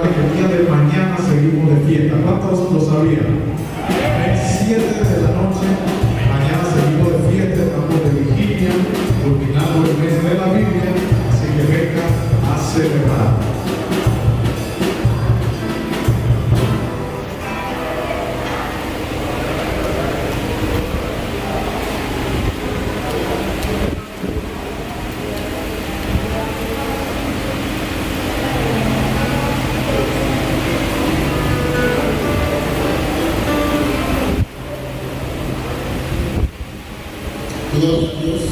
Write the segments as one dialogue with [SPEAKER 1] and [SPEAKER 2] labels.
[SPEAKER 1] El día de mañana seguimos de fiesta. ¿Cuántos lo sabían? 7 de la noche, mañana seguimos de fiesta, estamos de vigilia, culminando el mes de la Biblia, así que venga a celebrar.
[SPEAKER 2] Gloria a Dios.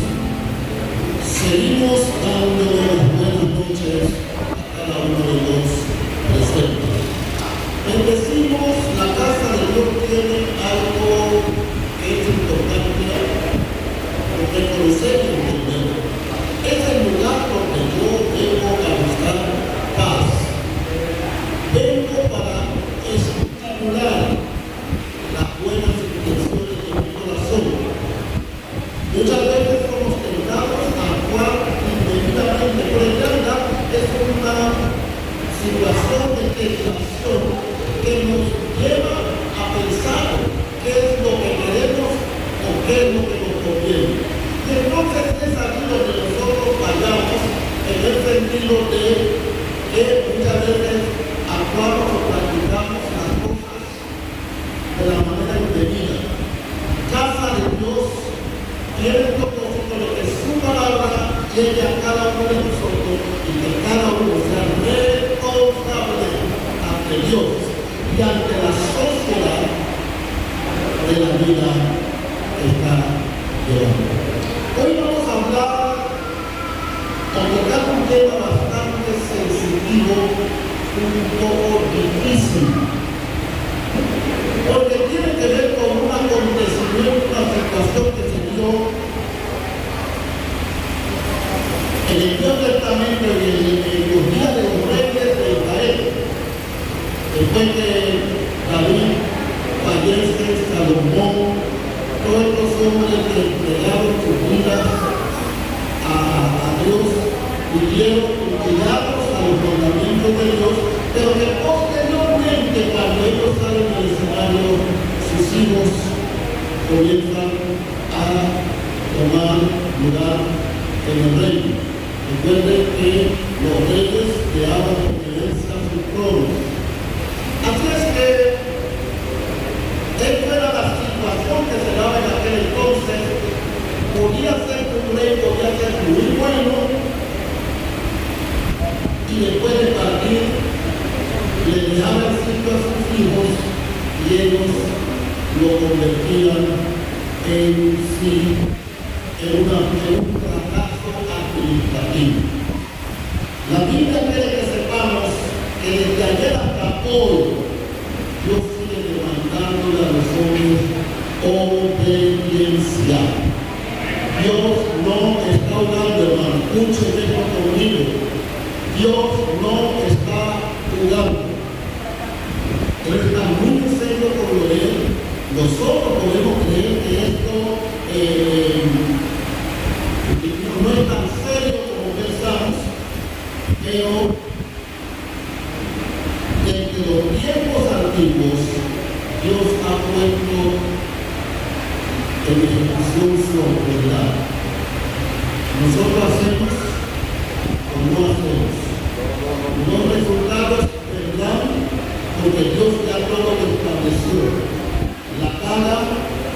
[SPEAKER 2] Seguimos dando las buenas noches a cada uno de los presentes. Bendecimos, la casa de Dios tiene algo que es importante reconocer y entender. Es el lugar donde yo vengo a buscar paz. Vengo para estimular las buenas intenciones de mi corazón. Muchas veces somos tentados a actuar indebidamente, pero en realidad es una situación de tentación que nos lleva a pensar qué es lo que queremos o qué es lo que nos conviene. Y entonces es aquí donde nosotros fallamos en el sentido de que muchas veces actuamos o practicamos las cosas de la manera indebida. Casa de Dios tiene el propósito de que su palabra llegue a cada uno de nosotros y que cada uno sea responsable ante Dios y ante la sociedad de la vida que está llevando. Hoy vamos a hablar o tocar un tema bastante sensitivo, un poco difícil, porque tiene que ver con un acontecimiento, una situación que se dio en el Nuevo Testamento y en los días de los reyes de Israel. Después que David fallece, Salomón, todos estos hombres que entregaron sus vidas a Dios, vivieron cuidados a los mandamientos de Dios, pero que posteriormente, cuando ellos salen del escenario, sus hijos comienzan a tomar lugar en el reino. Recuerden que los reyes le daban obediencia a su trono. Así es que esta era la situación que se daba en aquel entonces. Podía ser un rey, podía ser muy bueno, y después de partir le dejaba el sitio a sus hijos y ellos lo convertían en un fracaso administrativo. La Biblia quiere que sepamos que desde ayer hasta hoy Dios sigue demandándole a los hombres obediencia. Dios no está jugando, hermano, escuchen esto conmigo. Dios no está jugando. Él está muy serio con lo de él. Nosotros podemos creer que esto no es tan serio como pensamos, pero desde los tiempos antiguos Dios ha puesto en ejecución su autoridad. Nosotros hacemos o no hacemos. Los resultados vendrán porque Dios ya todo lo estableció. La cara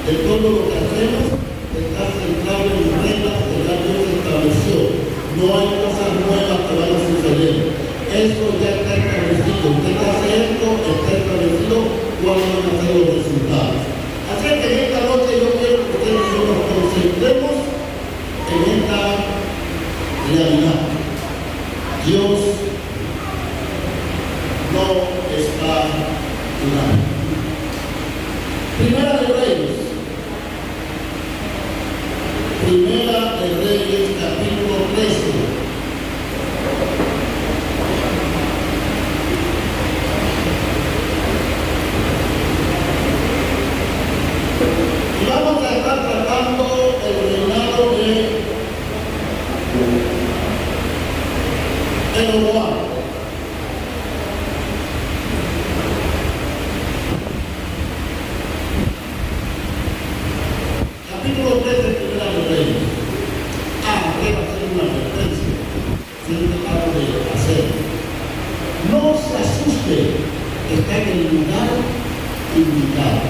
[SPEAKER 2] de todo lo que hacemos está centrado en las reglas que ya Dios estableció. No hay cosas nuevas que van a suceder. Esto ya está establecido. Usted hace esto, está establecido cuáles van a ser los resultados. Así que en esta noche yo quiero que ustedes y yo nos concentremos en esta realidad. Dios no está jugando. Primera de Reyes. Primera de Reyes, capítulo 13. Y vamos a estar tratando el reinado de Jeroboam. no se asuste, está en el lugar indicado.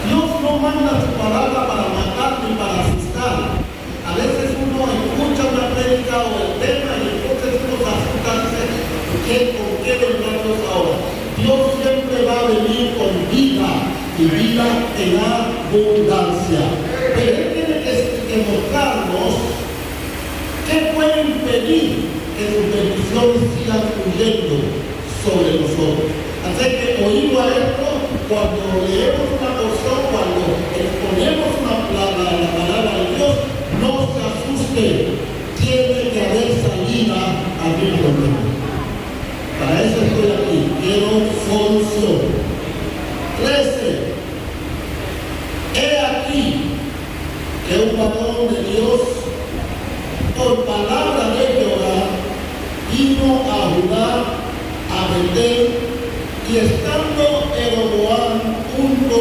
[SPEAKER 2] Dios no manda su palabra para matar ni para asustar. A veces uno escucha una prédica o el tema y entonces uno se asusta y dice, ¿con qué vendrá Dios ahora? Dios siempre va a venir con vida y vida en abundancia. Pero Él tiene que mostrarnos qué puede impedir que sus bendiciones sigan fluyendo sobre nosotros. Así que oído a esto, cuando leemos una porción, cuando exponemos la palabra de Dios, no se asuste, tiene que haber salida a mi problema. Para eso estoy aquí, quiero solución. 13. He aquí que un varón de Dios, por palabra de Jehová, vino a Judá, a Betel, y estando Jeroboam junto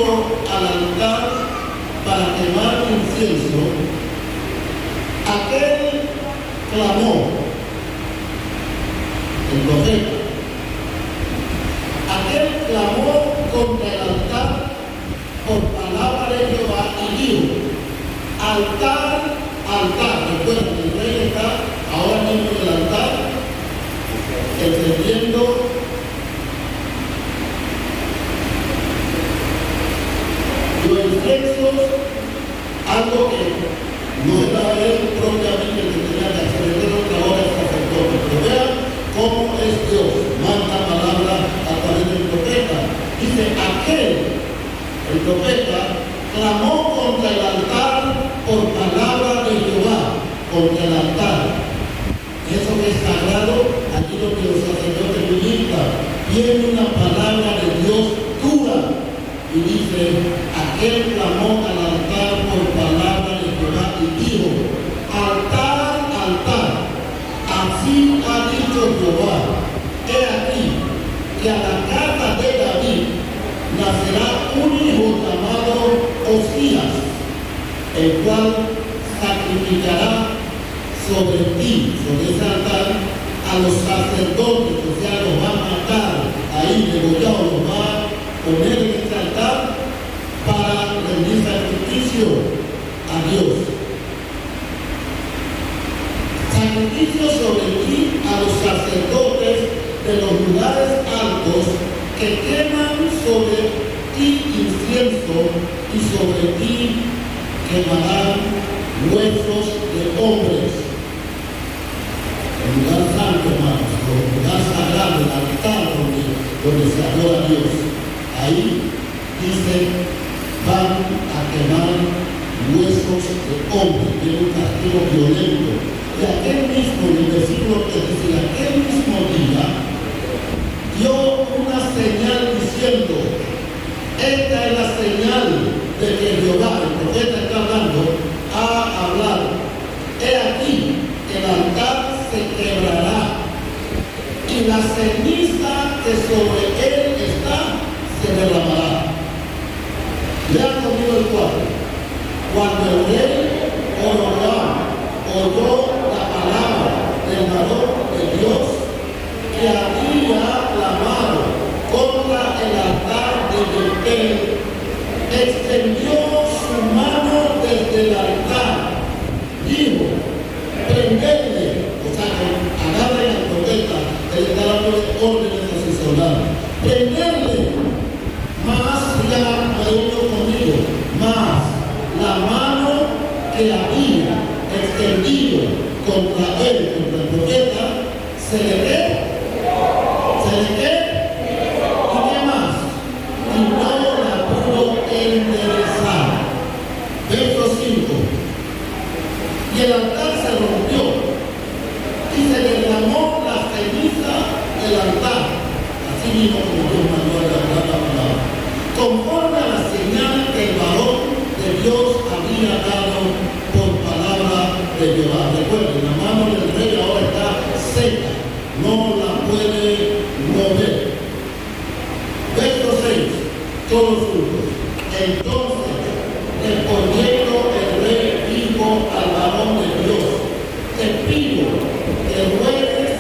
[SPEAKER 2] al altar para quemar incienso, aquel clamó, el profeta, aquel clamó contra el altar por palabra de Jehová y dijo, altar, altar. Recuerden, el rey está ahora mismo en el altar, encendiendo los inciensos, algo que no era él propiamente que tenía que hacer, él era ahora el sacerdote. Pero vean cómo es Dios, manda palabra a través del profeta. Dice, el profeta, clamó contra el altar por palabra de Jehová, contra el altar. Eso que es sagrado, aquí lo que los sacerdotes militan, viene una palabra de Dios dura. Y dice, aquel clamó al altar por palabra de Jehová y dijo, altar, altar, así ha dicho Jehová, he aquí que a la casa de David nacerá un hijo llamado Osías, el cual sacrificará sobre ti, sobre ese altar, a los sacerdotes, o sea, los va a matar, ahí degollados, los va a poner en este altar para rendir sacrificio a Dios. Sacrificio sobre ti a los sacerdotes de los lugares altos que queman sobre ti incienso y sobre ti quemarán huesos de hombres. El lugar santo, hermanos, el lugar sagrado, el altar donde se adora a Dios. Ahí dice, van a quemar huesos de hombres, de un castigo violento. Y aquel mismo, en el versículo 3 dice, aquel mismo día dio una señal diciendo, esta es la señal de que Jehová, el profeta está hablando, a hablar. He aquí, el altar se quebrará y la ceniza que sobre él está se derramará. Lean conmigo el 4. Cuando el rey Jeroboam oyó la palabra del varón de Dios que había clamado contra el altar de Betel, extendió su mano desde el altar, dijo, prendedle, o sea, agarren al profeta, él está dando órdenes a sus soldados, prendedle, más ya reunió conmigo, más la mano que había extendido contra él, contra el profeta, se le ve, ¿y qué más? Y no la pudo enderezar. Verso 5. Y el altar se rompió y se derramó la ceniza del altar. Así mismo como Dios mandó a derramar la palabra. Conforme a la señal que el varón de Dios había dado por palabra de Jehová. Recuerden, la mano del rey ahora está seca, no la puede mover. Verso 6, todos juntos. Entonces, respondiendo el rey dijo al varón de Dios, te pido que ruegues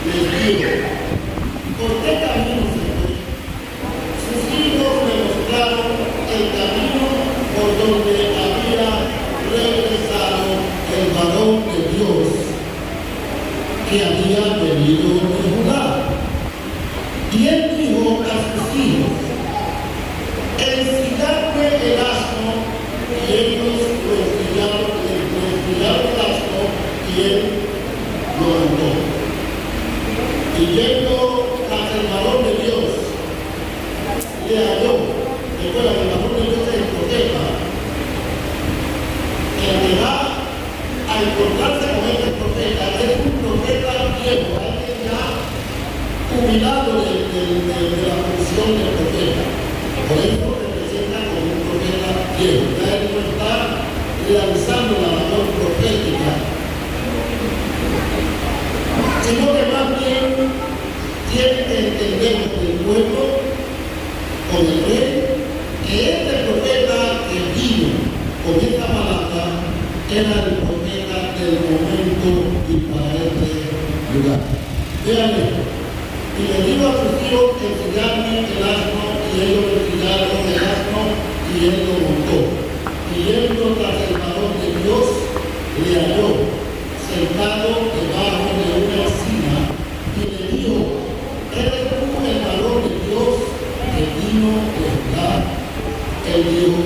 [SPEAKER 2] les digo, ¿por qué camino se fue? Sus hijos me mostraron el camino por donde había regresado el varón de Dios que había venido de Judá. Y él dijo a sus hijos: ensilladme el asno, y ellos lo ensillaron el asno, y él lo montó. Y yendo tras el varón de Dios, le halló. Recuerda que el varón de Dios es el profeta. El que va a encontrarse con este profeta es un profeta viejo, alguien ya jubilado de la función del profeta. Por eso representa como un profeta viejo. Ya él no está realizando la labor profética, sino que más bien tiene que entender con el pueblo, con el rey, que este profeta que vino con esta palabra era el profeta del momento y para este lugar. Vean esto. Y le dijo a sus hijos: ensilladme el asno, y ellos le ensillaron el asno, y él lo montó. Y yendo tras el varón de Dios, le halló sentado debajo de una encina, y le dijo: ¿eres tú el varón de Dios que vino de Judá? Él dijo: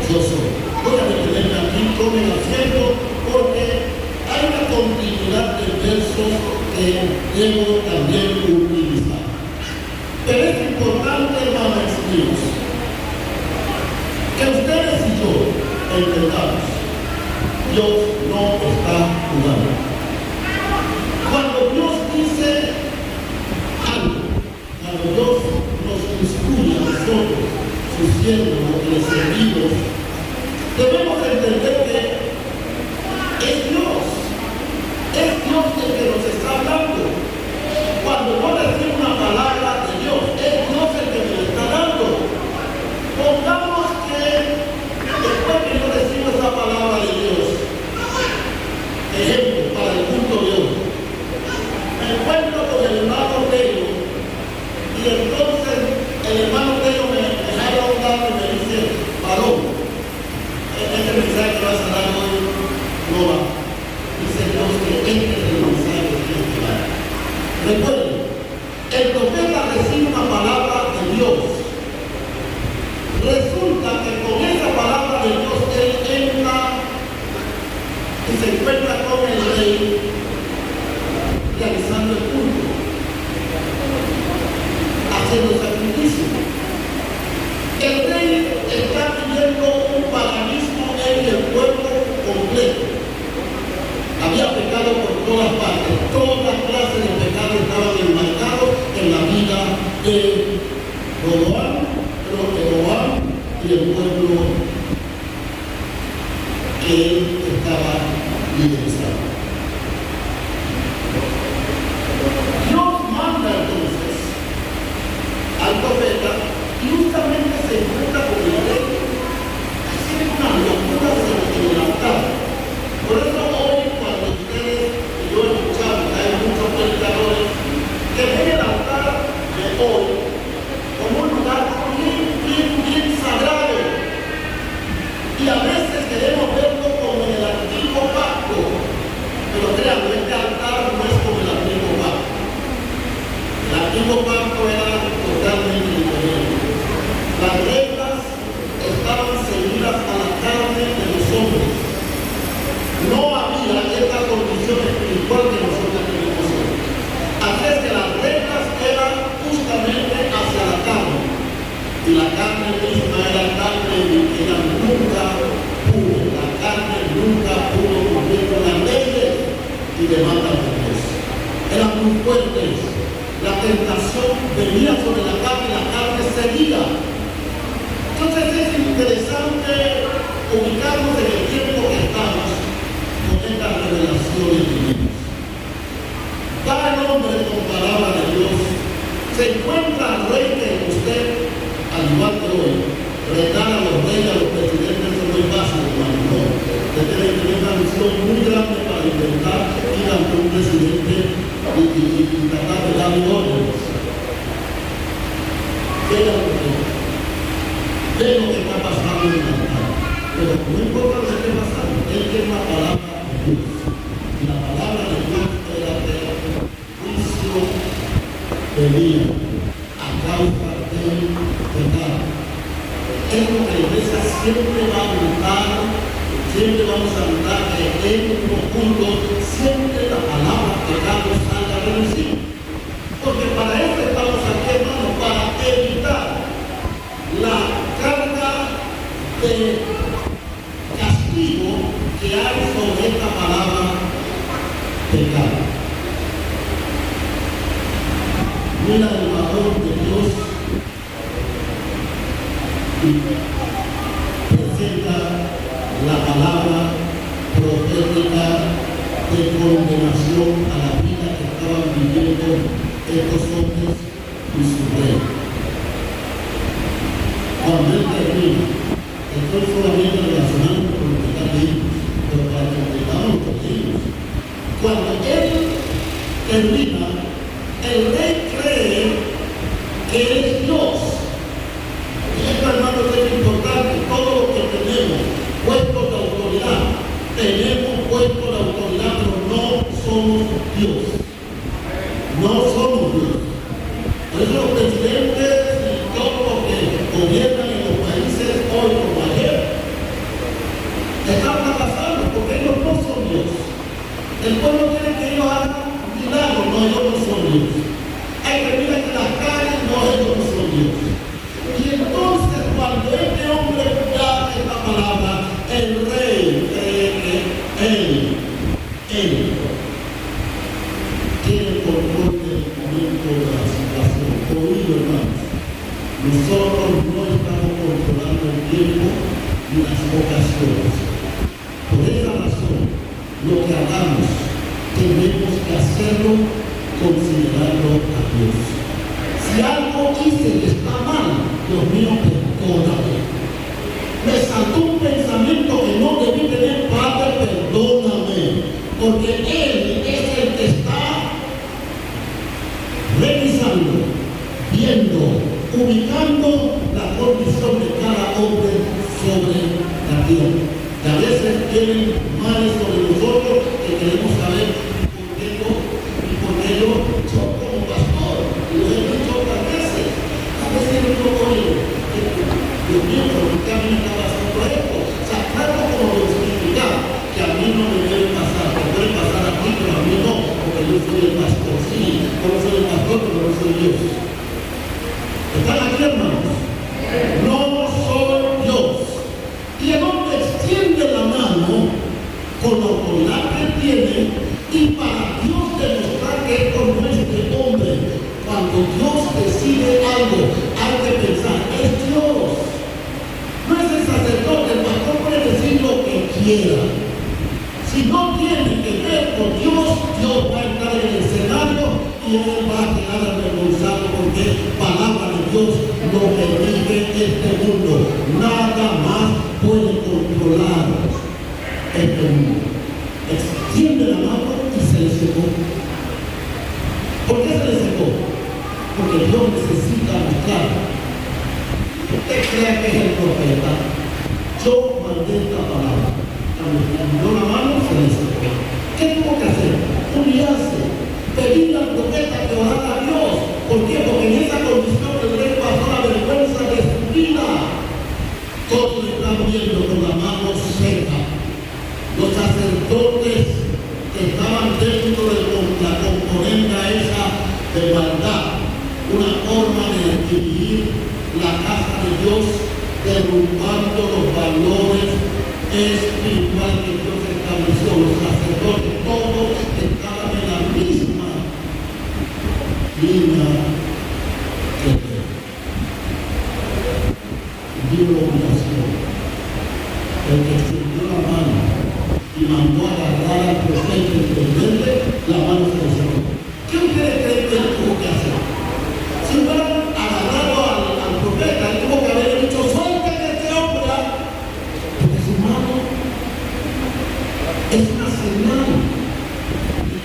[SPEAKER 2] yo soy. Voy a detenerme aquí, tomen asiento, porque hay una continuidad de versos que debo también utilizar. Pero es importante, hermanos míos, que ustedes y yo entendamos: Dios no está jugando. Cuando Dios dice algo, cuando Dios nos instruye a nosotros, sus siervos, los que le servimos, debemos entender que es Dios el que nos está hablando. Cuando yo recibo una palabra de Dios, es Dios el que me lo está dando. Pongamos que después que yo recibo esa palabra de Dios, ejemplo, para el culto de hoy, me encuentro con el hermano Tello, y entonces el hermano Tello me jala a un lado y me dice: varón, este mensaje que vas a dar hoy no va. Dice Dios que este es el mensaje que Dios te da. Recuerden, el profeta recibe una palabra de Dios. Resulta que con esa palabra de Dios él entra y se encuentra con el rey realizando el culto, haciendo sacrificio. El rey está pidiendo un paganismo en el pueblo completo. Había pecado por todas partes, todas clases de pecados estaban enmarcados en la vida de Roboam y el pueblo que él estaba liderizando. Dios manda entonces al profeta y justamente se encuentra con el rey haciendo una locura en el altar. Por eso hoy, cuando ustedes y yo escuchamos que hay muchos predicadores que ven el altar de hoy como un lugar bien sagrado, y a veces queremos verlo como en el antiguo pacto, pero créanme, este altar no es como el antiguo pacto. El antiguo pacto era totalmente diferente. Las reglas estaban seguidas a la carne de los hombres. No había esta condición espiritual que nosotros tenemos hoy. Así es que las reglas eran justamente hacia la carne. Y la carne misma era carne que era nunca pudo. La carne nunca pudo cumplir con las leyes y demandas de Dios. Eran muy fuertes. La tentación venía sobre la carne seguía. Entonces es interesante ubicarnos en el tiempo que estamos con estas revelaciones divinas. Cada hombre con palabra de Dios se encuentra al rey que usted, al igual que hoy, retar a los reyes, a los presidentes, eso no es fácil, hermano. No. Usted tiene que tener una visión muy grande para intentar ir a ante un presidente y tratar de darle órdenes. ¿Qué es lo que está pasando en el altar? Pero no importa lo que esté pasando, él tiene una palabra de Dios. Y la palabra de Dios era que el juicio venía a causa del pecado. Es lo que la iglesia siempre va a gritar, siempre vamos a gritar que en los puntos siempre la palabra pecado salga a relucir. Porque para eso estamos aquí, hermanos, para evitar la carga de castigo que hay sobre esta palabra pecado. Mira el valor de Dios y presenta la palabra profética de condenación a la vida que estaban viviendo estos hombres y su rey. Cuando él termina, estoy solamente relacionando con lo que está leído, pero para que entendamos lo que leímos. Cuando él termina, el rey cree que es Dios. Y esto, hermano, es importante. Todo lo que tenemos, puestos de autoridad, tenemos puestos de autoridad, pero no somos Dios. No somos Dios. Por eso los presidentes y todos los que gobiernan en los países hoy como ayer están fracasando porque ellos no son Dios. El pueblo quiere que ellos hagan milagros, no, ellos no son Dios. Hay que mirar que las calles, no, ellos no son Dios. Y entonces cuando este hombre da esta palabra, el rey cree que él tiene control del momento de la situación. Oído, hermanos, nosotros no estamos controlando el tiempo ni las ocasiones. Por esa razón, lo que hagamos, tenemos que hacerlo considerando a Dios. Si algo hice y está mal, Dios mío, perdóname. Me saltó un pensamiento que no debí tener, Padre, perdóname. Porque Él es el que está revisando, viendo, ubicando la condición de cada hombre sobre la tierra. Que a veces tienen males sobre nosotros que queremos saber y por ello yo como pastor, y lo he dicho otras veces, a veces yo digo, oye, Dios mío, ¿por qué a mí me está pasando esto? O sea, trato como de significar que a mí no me debe pasar, que puede pasar a ti, pero a mí no, porque yo soy el pastor, sí, yo soy el pastor, pero no soy Dios. ¿Están aquí, hermanos? No soy Dios. Y el hombre extiende la mano con la autoridad que él tiene y para Dios demostrar que esto no es de hombre. Cuando Dios decide algo, hay que pensar, es Dios. No es el sacerdote, el pastor puede decir lo que quiera. Si no tiene que ver con Dios, Dios va a entrar en el escenario y él va a quedar avergonzado porque palabra de Dios lo que rige este mundo. Nada más puede controlar este mundo. Extiende la mano y se le secó. ¿Por qué se le secó? Porque Dios necesita mostrar. Usted crea que es el profeta. Yo mandé esta palabra. Cuando la mano se le secó. ¿Qué tuvo que hacer? Humillarse. Pedirle al profeta que orara a Dios. ¿Por qué? Porque en esa condición el rey pasó la vergüenza de su vida. Todos están viendo con la mano seca. Los sacerdotes que estaban dentro de la componente esa de maldad, una forma de dirigir la casa de Dios, derrumbando los valores espirituales que Dios estableció. Los sacerdotes todos estaban en la misma línea que Dios. Dio humillación. El que extendió la mano y mandó a agarrar al profeta y prenderle, la mano se le cerró. ¿Qué ustedes creen que él tuvo que hacer? Si hubieran agarrado al profeta, él tuvo que haber dicho, suelten a este hombre, porque su mano es una señal de que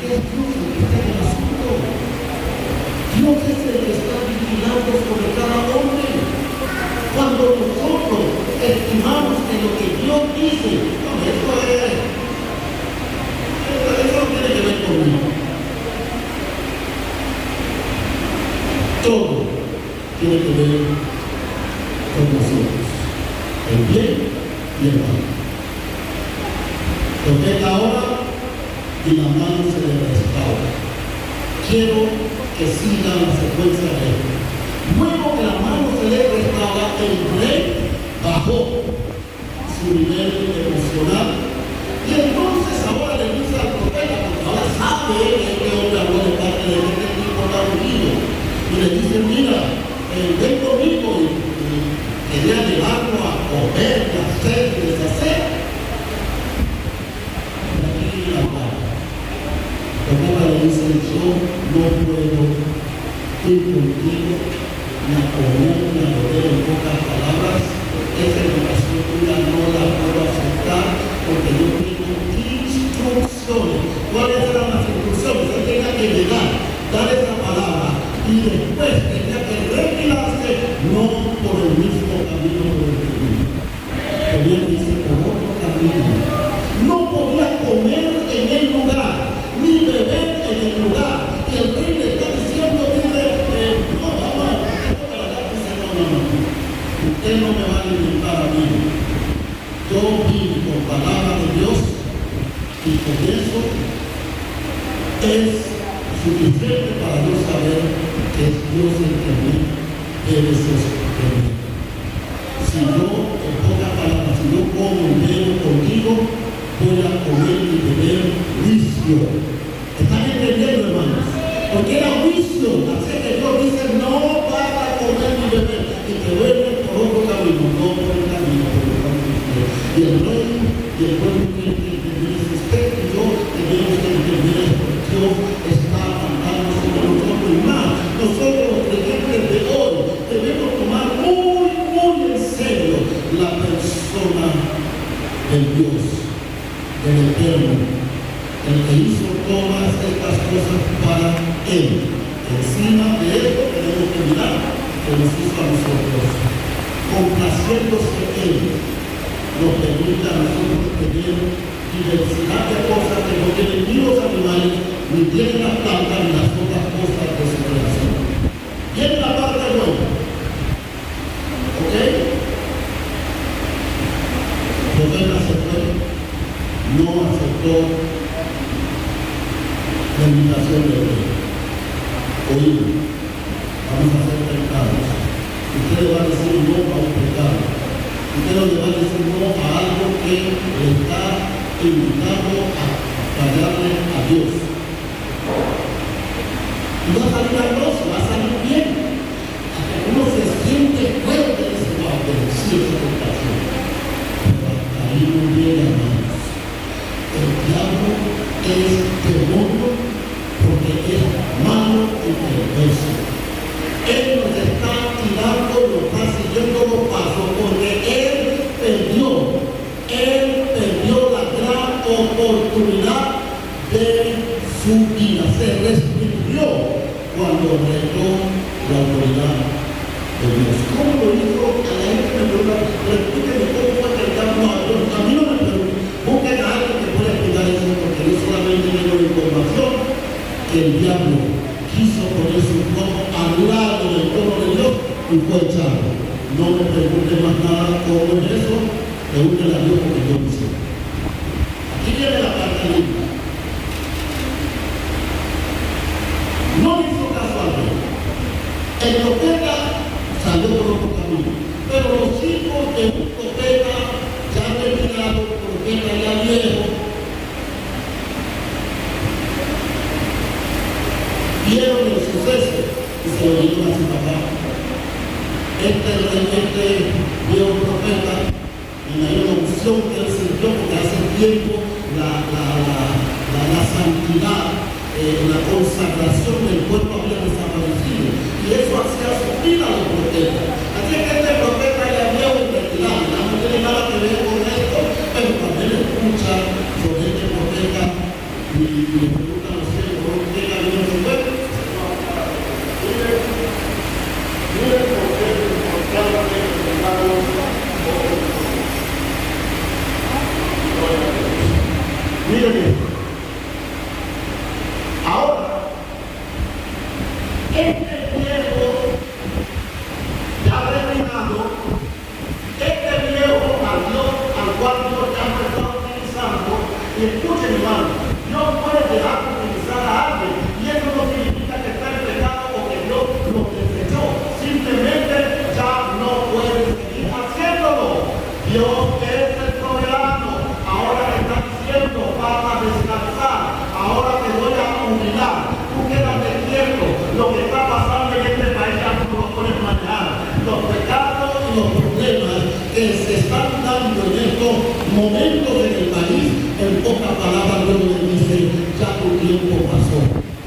[SPEAKER 2] tiene que ver con nosotros, el bien y el mal. Toqué la hora y la mano se le restaura. Quiero que siga la secuencia de él. Luego que la mano se le restaura, el rey bajó su nivel emocional y entonces ahora le dice al profeta, porque ahora sabe que este hombre habló de parte de este tipo está unido, y le dice, mira, ven conmigo y quería llevarlo a comer, a hacer y deshacer. Y aquí la palabra. El profeta le dice, yo no puedo ir contigo ni a comer ni a beber en pocas palabras. Esa educación tuya no la puedo aceptar porque yo tengo instrucciones. ¿Cuáles eran las instrucciones? Él tenía que llegar, dar esa palabra y después tenía que retirarse, no por el mismo camino por el que vino. Tenía que irse por otro camino. No podía comer en el lugar, ni beber en el lugar. Y el rey le está diciendo, no, vamos, esto para allá, dice, no. Usted no me va a alimentar a mí. Yo vine con palabra de Dios y con eso es suficiente para yo saber que es Dios el que me debe sostener. Si yo, en pocas palabras, si yo como y bebo contigo, voy a comer y beber vicio. ¿Están entendiendo, hermanos? Porque era vicio. Así que Dios dice, no vas a comer ni beber. Y te vuelven por otro camino, no por el camino, por el camino. Y el rey y el pueblo tiene que entender, usted y yo tenemos que entender que Dios está mandando sobre nosotros y más. Nosotros los creyentes de hoy debemos tomar muy en serio la persona del Dios, del Eterno, el que hizo todas estas cosas para Él. Encima de esto tenemos que mirar que nos hizo a nosotros, complaciéndose Él, nos permite a nosotros tener diversidad de cosas que no tienen ni los animales, ni tienen las plantas, ni las otras cosas de su creación. Y en la parte buena, ¿ok? Profeta se fue, no aceptó la invitación del rey. Oído, vamos a hacer pecados. Usted le va a decir no a un pecado. Usted le va a decir no a algo que le está invitando a fallarle a Dios. Y va a salir arroz, va a salir bien. Hasta que uno se siente fuerte y dice, wow, pero sí es tentación. Pero hasta ahí no llega, hermanos. El diablo es demonio porque es malo y perverso. Él nos está tirando, nos está siguiendo los pasos porque Él perdió la gran oportunidad de su vida. Se restituyó cuando regó la autoridad de Dios. ¿Cómo lo hizo? A la gente me pregunta, explíqueme cómo fue que el diablo habló. A mí no me preguntan, busquen a alguien que pueda explicar eso porque yo solamente tengo la información que el diablo quiso poner su trono al lado del trono de Dios y fue echado. No me pregunten más nada cómo es eso, pregúntenle a Dios porque yo no sé. Aquí viene la parte linda. No hizo caso al rey. El profeta salió por otro camino, pero los hijos de un profeta ya retirados, profeta ya viejo, vieron el suceso y se lo dijeron a su papá. Este viejo profeta, en la unción que él sintió, porque hace tiempo la santidad, la consagración del cuerpo había desaparecido. Y eso hacía sufrir a los profetas. Así que este profeta ya viejo y retirado, no tiene nada que ver con esto, pero también escucha sobre este profeta y le pregunta a los cielos, ¿por qué camino se fue? Miren esto. Ahora, este viejo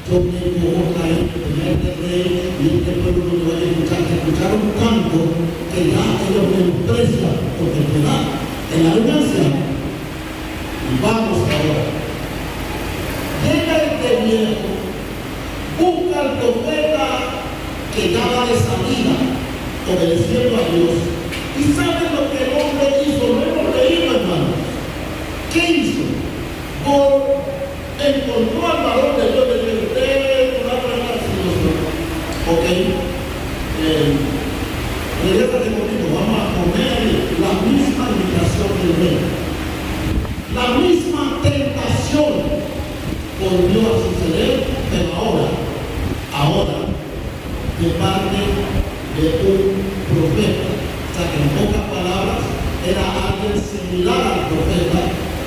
[SPEAKER 2] Yo tengo otra gente rey y este pueblo no te vaya a escuchar. Se escucharon tanto que ya ellos menosprecian porque te da en la arrogancia. Y vamos ahora. Llega este viejo, busca al profeta que ya va de salida, obedeciendo a Dios. ¿Y saben lo que el hombre hizo? No hemos leído, hermanos. ¿Qué hizo? Encontró al varón de Dios, le dijo, usted no va a tratar ok, regrésate conmigo, vamos a poner la misma invitación del rey. La misma tentación volvió a suceder, pero ahora, de parte de un profeta. O sea que en pocas palabras era alguien similar al profeta.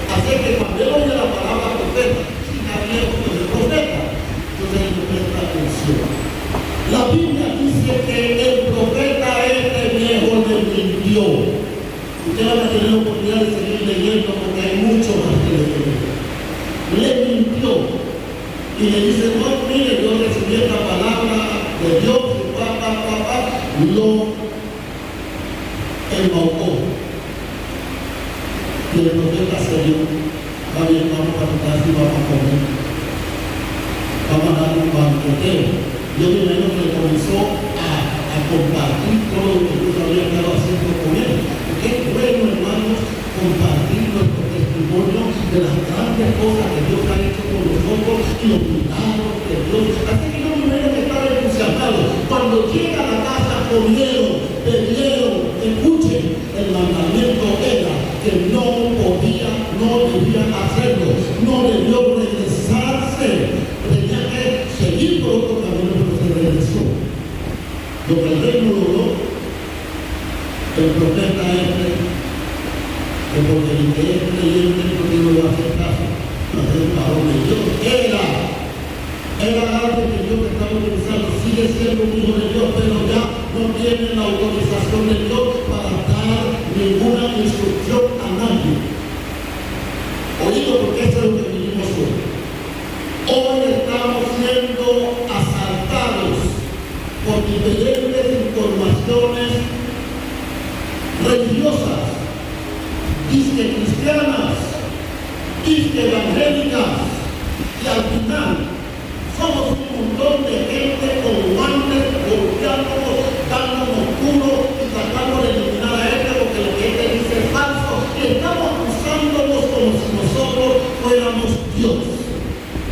[SPEAKER 2] Así que cuando él oye la palabra profeta, abierto del profeta, entonces él presta atención. La Biblia dice que el profeta este viejo le mintió. Usted va a tener la oportunidad de seguir leyendo porque hay mucho más que leer. Le mintió y le dice, no, mire, yo recibí esta palabra de Dios y lo embaucó. Y el profeta se dio. Está bien, vamos a tratar si vamos a comer. Vamos a dar un banqueteo. Yo me imagino que le comenzó a compartir todo lo que Dios había estado haciendo con él. Porque es bueno, hermanos, compartir nuestro testimonio de las grandes cosas que Dios ha hecho con nosotros y los milagros de Dios. Así que yo me imagino que estaba entusiasmado. Cuando llega a la casa, comieron, bebieron, escuchen, el mandamiento era que no debía hacerlo, no debió regresarse, tenía que seguir por otro camino, pero se regresó. Lo que el rey no logró, el profeta que porque el que es creyente no le va a hacer caso, no es el varón de Dios, era algo que Dios estaba utilizando, sigue siendo un hijo de Dios, pero ya no tiene la autorización de Dios para dar ninguna instrucción a nadie. Oído, porque eso es lo que vivimos hoy. Hoy estamos siendo asaltados por diferentes informaciones religiosas, disque cristianas, disque evangélicas, y al final somos un montón de gente con guantes, golpeándonos, dándonos culo y tratando de eliminar a este porque lo que este dice es falso, y estamos acusándonos como si nosotros fuéramos Dios.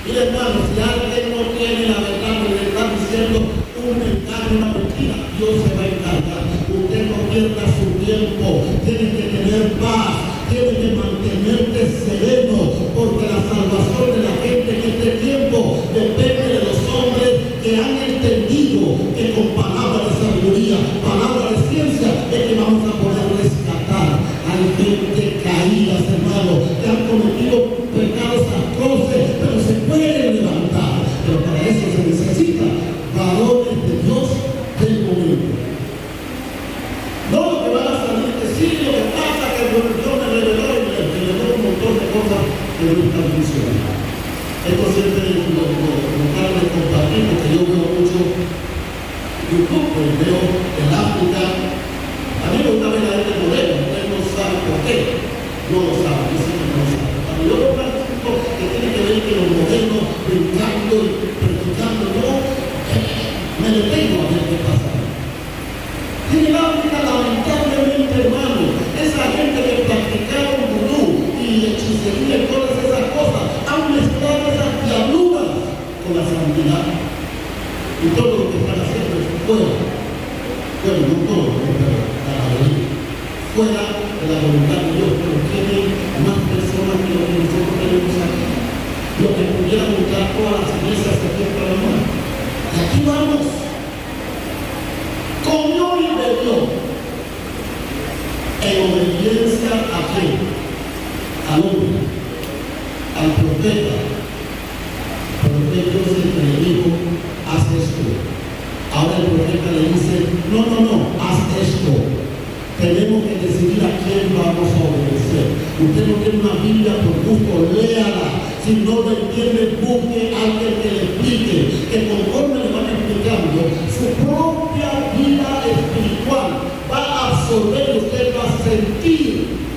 [SPEAKER 2] Mire, hermanos, si alguien no tiene la verdad, le está diciendo un engaño, una mentira, Dios se va a encargar. Usted no pierda su tiempo, tiene que tener paz, tiene que mantenerte sereno, porque la salvación de la gente en este tiempo depende de los hombres que han entendido que con palabras de sabiduría, palabras de ciencia, es que vamos a poder rescatar. Hay gente caídas, hermanos, que han cometido pecados atroces, pero se pueden levantar. Pero para eso se necesita varones de Dios del momento. No lo que van a salir de sí, lo que pasa que Dios me reveló y me reveló un montón de cosas que no están funcionando. Esto siempre lo trato de compartir porque yo veo mucho YouTube, veo en África. A mí me gusta ver a la gente morena, ustedes no saben por qué. No lo saben, yo sé que no lo saben. Cuando yo veo práctico que tiene que ver que los modernos brincando y predicando, no, me detengo a ver qué pasa. Y en África, lamentablemente, hermano, esa gente que practicaron vudú y hechicería y todas esas cosas, han mezclado esas diabluras con la santidad. Y todo lo que están haciendo es fuera. Bueno, no todo, pero la mayoría. Fuera de la voluntad de Dios, pero tienen más personas que lo que nosotros tenemos aquí. Lo que pudiera montar todas las iglesias que aquí para la y aquí vamos. Comió y bebió en obediencia a quién? Al hombre, al profeta. Pero que Dios le dijo, haz esto. Ahora el profeta le dice, no, haz esto. Tenemos que decidir a quién vamos a obedecer. Usted no tiene una Biblia por gusto, léala. Si no lo entiende, busque a alguien que le explique, que conforme le van explicando, su propia vida espiritual va a absorber, usted va a sentir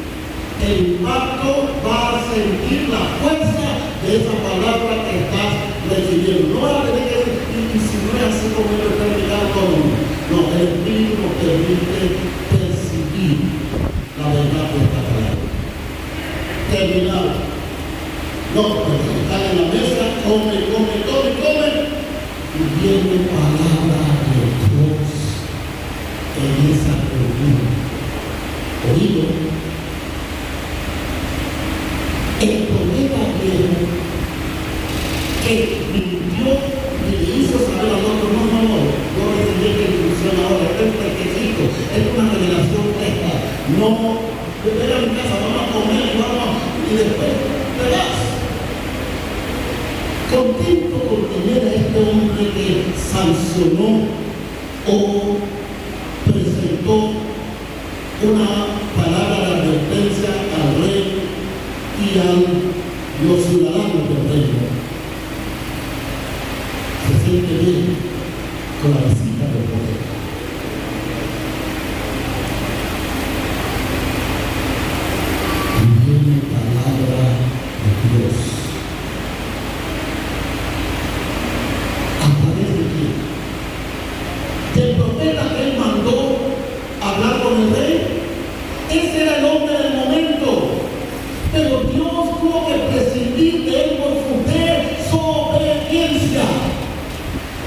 [SPEAKER 2] el impacto, va a sentir la fuerza de esa palabra que estás recibiendo. No va a tener que decir, y si no es así como yo estoy mirando, no, el Espíritu nos permite percibir la verdad de esta palabra. Terminar. No, pues están en la mesa, come, y viene palabra de Dios en esa reunión. Oído, el profeta viejo que mintió y le hizo saber al otro, no, yo recibí esta instrucción ahora, esto es fresquecito, es una revelación fresca. No, ven a mi casa, vamos a comer, y después te vas. Contento con tener a este hombre que sancionó o presentó una palabra de advertencia al rey y a los ciudadanos del reino. Se siente bien con la visita del poder. Y viene palabra de Dios. El profeta que él mandó hablar con el rey, ese era el hombre del momento, pero Dios tuvo que prescindir de él por su desobediencia.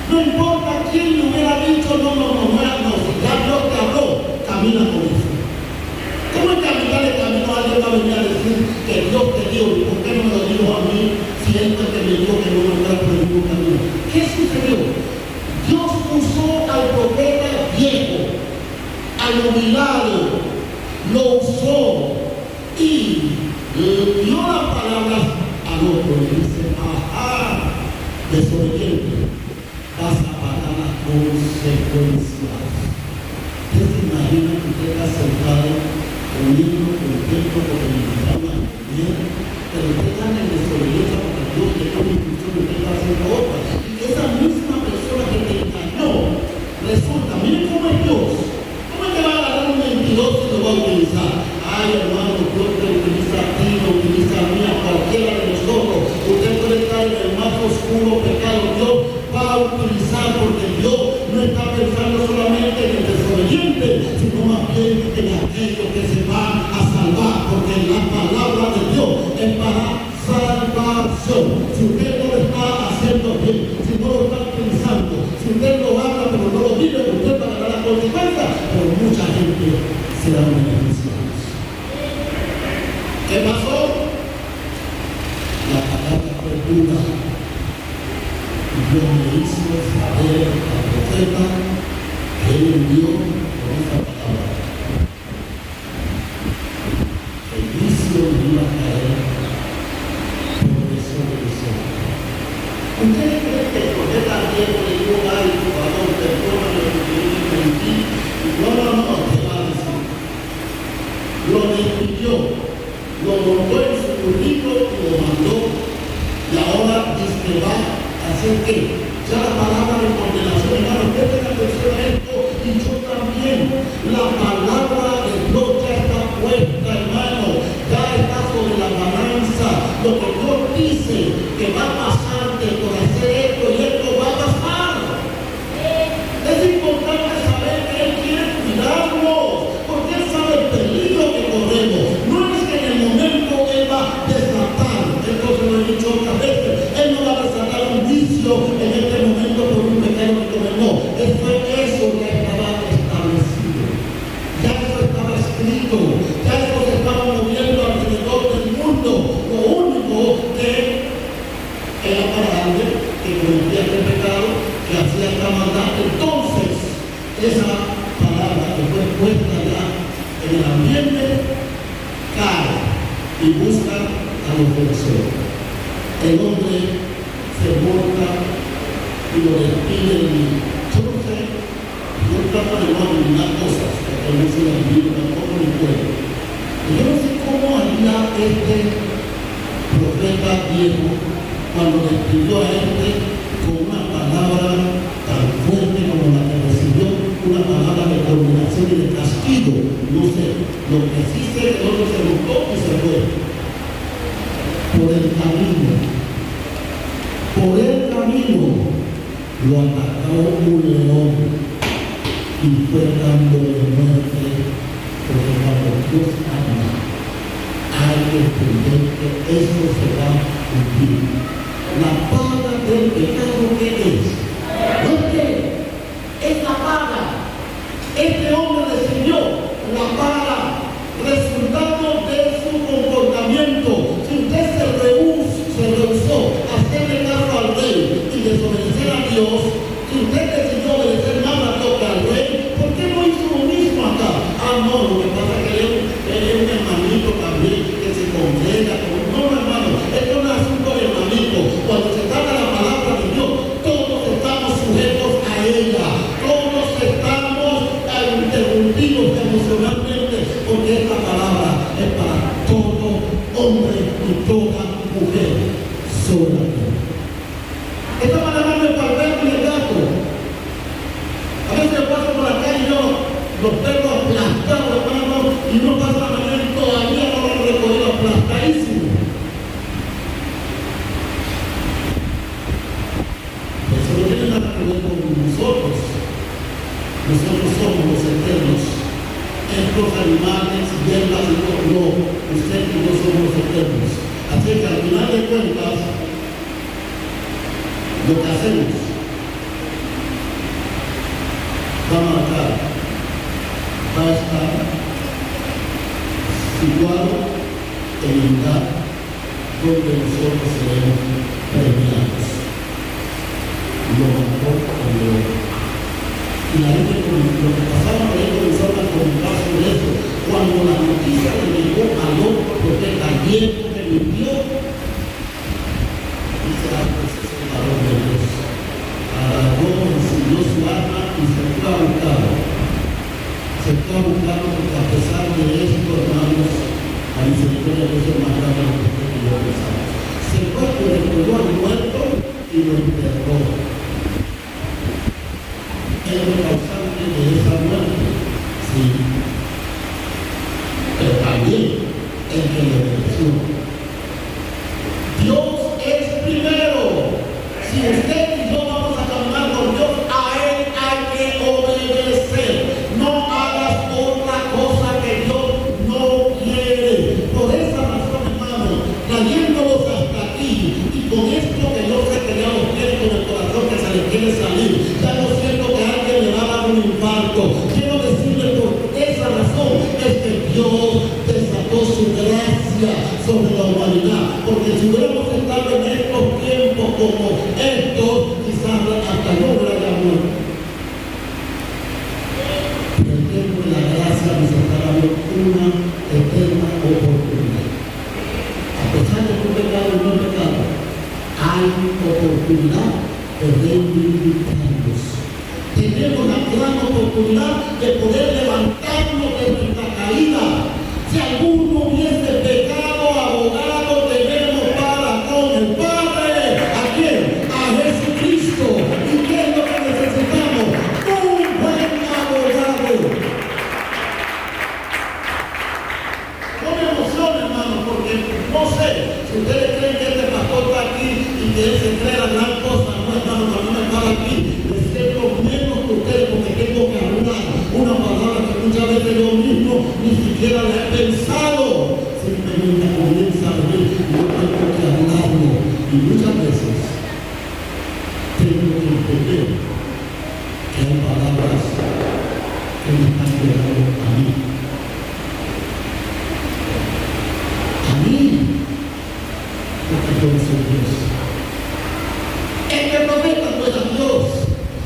[SPEAKER 2] No importa quién le hubiera dicho, no, si ya Dios te habló, camina con eso. ¿Cómo encaminarle camino a alguien va a venir a decir que Dios te dio? ¿Y por qué no me lo dijo a mí si él fue que me dijo que no me fuera por ningún camino? ¿Qué sucedió? Dios usó al profeta viejo, al jubilado, lo usó y le dio las palabras al otro. Le dice, ajá, desobediente, vas a pagar las consecuencias. ¿Usted se imagina que usted está sentado, comiendo, contento, porque le invitaron bien, pero usted está en desobediencia porque Dios le dio una instrucción y usted está haciendo otra? Y esa misma persona que te engañó, resulta, miren cómo es Dios. ¿Cómo es que va a agarrar un mentiroso y lo va a utilizar? Ay, hermano, Dios te utiliza a ti, lo utiliza a mí, a cualquiera de nosotros. Usted puede estar en el más oscuro pecado. Dios va a utilizar, porque Dios no está pensando solamente en el desobediente, sino más bien en aquellos que se van a salvar, porque la palabra de Dios es para salvación. Si usted no lo está haciendo bien, si no lo está utilizando, si usted lo habla pero no lo vive, usted pagará las consecuencias, pero mucha gente será beneficiada. ¿Qué pasó? La palabra fue dura. Y Dios le hizo saber al profeta que él envió con esa palabra. El vicio le iba a caer por desobediencia. ¿Ustedes creen que el profeta viejo le dijo, ay, varón, perdóname lo que yo mentí? No, te va a decir. Lo despidió, lo montó en su currículo y lo mandó. Y ahora dice que va a hacer que ya la palabra de condenación, hermano, presten atención a esto, y yo también. La palabra de Dios ya está puesta, hermano, ya está sobre la balanza. Lo que Dios dice que va a pasarte por hacer esto y esto va a pasar. Es importante saber que Él quiere cuidarnos, porque Él sabe el peligro que corremos. No es que en el momento Él va a desatar, esto se lo he dicho otras veces, Él no va a desatar un vicio en este momento por un pecado que cometió. Fue eso que estaba establecido. Ya eso estaba escrito, ya eso se estaba moviendo alrededor del mundo. Lo único que era para alguien que cometía este pecado, que hacía esta maldad. Entonces, esa palabra que fue puesta ya en el ambiente cae y busca a los vencedores. El hombre se monta y lo despide y yo no sé, yo trato de no adivinar cosas, porque no se las digo tampoco ni puedo. Y yo no sé cómo haría este profeta viejo cuando despidió a con una palabra tan fuerte como la que recibió, una palabra de condenación y de castigo. No sé, lo que sí sé que el otro se gustó y se fue. Por el camino lo atacó un león y fue dándole muerte, porque cuando Dios ama, hay que entender que eso se va a cumplir. La paga del pecado, ¿qué es? No es que es la paga. Este hombre recibió la paga, resultado de su comportamiento. Si usted se rehusó a hacerle caso al rey y desobedecer a Dios, si usted decidió obedecer más a Dios que al rey, ¿por qué no hizo lo mismo acá? No, lo que pasa es que él es un hermanito también que se congrega. No, hermano, esto no es asunto de hermanito. Cuando se trata de la palabra de Dios, todos estamos sujetos a ella. Todos estamos interrumpidos emocionalmente, porque esta palabra es para todo hombre y toda mujer sobre la tierra. Esta palabra no es para el perro y el gato. A veces yo paso por la calle y yo los perros aplastados, hermano, y uno pasa la mañana y todavía no lo han recogido aplastadísimo. Eso no tiene nada que ver con nosotros. Nosotros somos los eternos. Estos animales, hierbas y todo, no. Usted y yo somos los eternos. Así que al final de cuentas, lo que hacemos, va a marcar, va a estar situado en el lugar donde nosotros seremos premiados. Lo marcó con Dios. Y la gente, lo que pasaba, ahí comenzaron a comentar sobre eso. Cuando la noticia le llegó al otro profeta viejo que limpió, dice, pues es el varón de Dios. Agarró, enseñó su arma y se fue a buscarlo. Se fue a buscarlo porque a pesar de esto, hermanos, la misericordia de Dios es más grande de lo que yo pensaba. Se fue, pero recordó al muerto y lo enterró. Es el causante de esa muerte, sí, pero también el que le obedeció. Dios es primero. Si usted y yo vamos a caminar con Dios, a Él hay que obedecer. No hagas otra cosa que Dios no quiere. Por esa razón, hermano, trayéndolos hasta aquí y con esto que Dios se quería los pies con el corazón que se le quiere salir, ya no siento que alguien le va a dar un infarto. Quiero decirle por esa razón es que Dios desató su gracia sobre la humanidad, porque si hubiéramos estado en estos tiempos como estos, quizás hasta no hubiera muerto. Pero el tiempo de la gracia nos está dando una eterna oportunidad. A pesar de que un pecado no es pecado, hay oportunidad de reivindicarnos. Tenemos la gran oportunidad de poder levantarnos de nuestra caída. Si alguno hubiese pecado, abogado tenemos para con el Padre. ¿A quién? A Jesucristo. ¿Y qué es lo que necesitamos? Un buen abogado. No me emociona, hermano, porque no sé si ustedes creen que este pastor está aquí y que él se cree la gran cosa. No, hermano, a mí me para aquí. Menos que ustedes, porque tengo que hablar una palabra que muchas veces yo mismo ni siquiera la he pensado. Simplemente comienza a venir y yo tengo que hablarlo. Y muchas veces tengo que entender que hay palabras que me están llegando a mí. A mí, porque yo no soy Dios. El profeta no era Dios.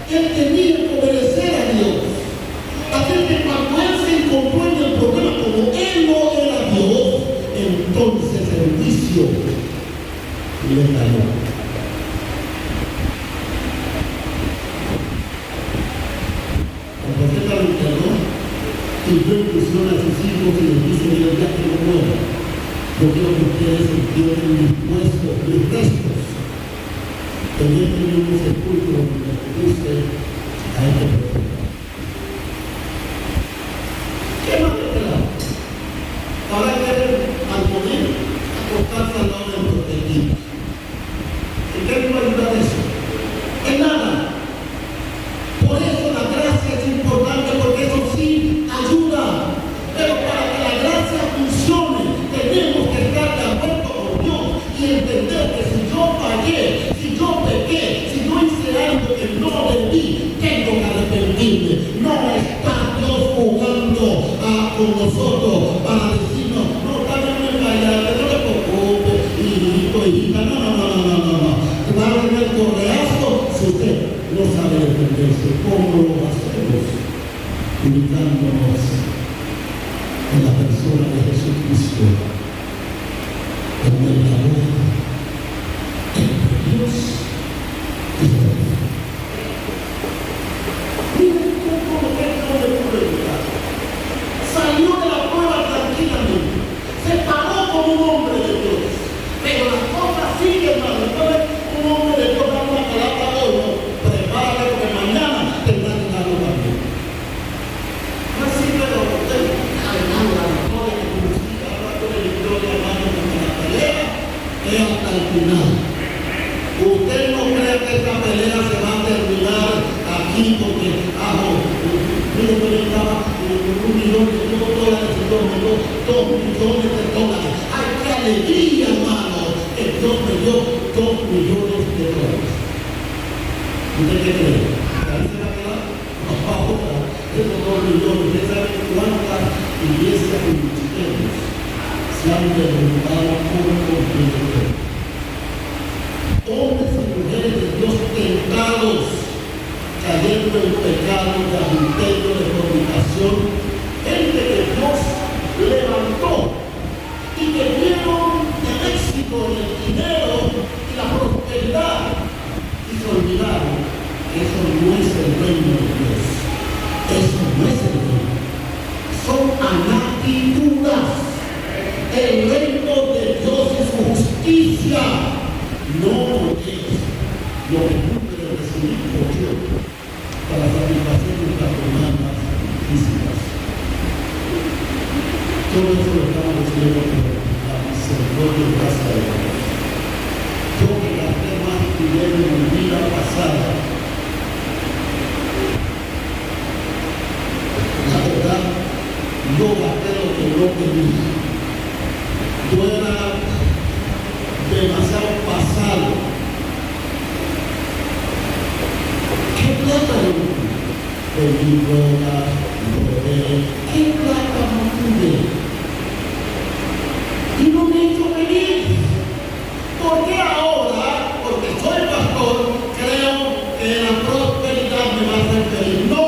[SPEAKER 2] Él tenía que obedecer a Dios. Así que cuando él se encontró en el problema, como él no era Dios, entonces el juicio le cayó. El profeta y yo inclusión a sus hijos y les dice Dios ya que no muero. Yo quiero que ustedes entiendan mis huesos, mis restos. Teniendo un sepulcro donde me puse a este profeta. ¿Qué más te queda? Ahora quieren al morir acostarse al lado de los protegidos. ¿En qué me va a ayudar eso? En nada. Por eso la gracia es importante, porque eso sí ayuda. Pero para que la gracia funcione, tenemos que estar de acuerdo con Dios y entender que si yo fallé, si yo pequé, si yo hice algo que no debí, tengo que arrepentirme. No está Dios jugando con nosotros para decirnos, no, también me fallaste, no te preocupes, hijito, hijita, no. Darle el correazo si usted no sabe defenderse. ¿Cómo lo hacemos? Ubicándonos en la persona de Jesucristo, como el amor entre Dios y el hombre. Miren cómo le pude evitar. Salió de la prueba tranquilamente, se paró como un hombre de Dios, pero las cosas siguen, hermano. Un hombre de Dios da una palabra hoy, ¿no? Prepárate porque mañana tendrá que darlo también. No es simple de usted, hermano, la victoria que publica, hablando de victoria, hermano, porque la pelea es hasta el final. Usted no cree que esta pelea se va a terminar aquí porque, mire, yo estaba $1 millón de dólares y Dios me dio $2 millones de dólares. ¡Ay, qué alegría, hermano! Que Dios me dio $2 millones de dólares. ¿Usted qué cree? ¿Ahí se va a quedar? Ahora, esos 2 millones, ¿usted sabe cuántas iglesias cristianas se han derrumbado por completo? Hombres y mujeres de Dios tentados, cayendo en pecado de adulterio, de fornicación, gente que Dios levantó y que vieron el éxito, el dinero y la prosperidad y se olvidaron que eso no es el reino de Dios. Eso no es el reino. Son anatitudas. El reino de Dios es su justicia. No es lo que tú quieres recibir por Dios para satisfacer nuestras demandas físicas. Todo eso lo estamos recibiendo por la misericordia y gracia de Dios. Yo que gasté más dinero en mi vida pasada, la verdad, no gasté lo que no tenía. Yo era demasiado pasado. ¿Qué plata no tuve? Vendí drogas, robé. ¿Qué plata no tuve? Y no me hizo feliz. ¿Por qué ahora? Porque soy pastor, creo que la prosperidad me va a hacer feliz. No,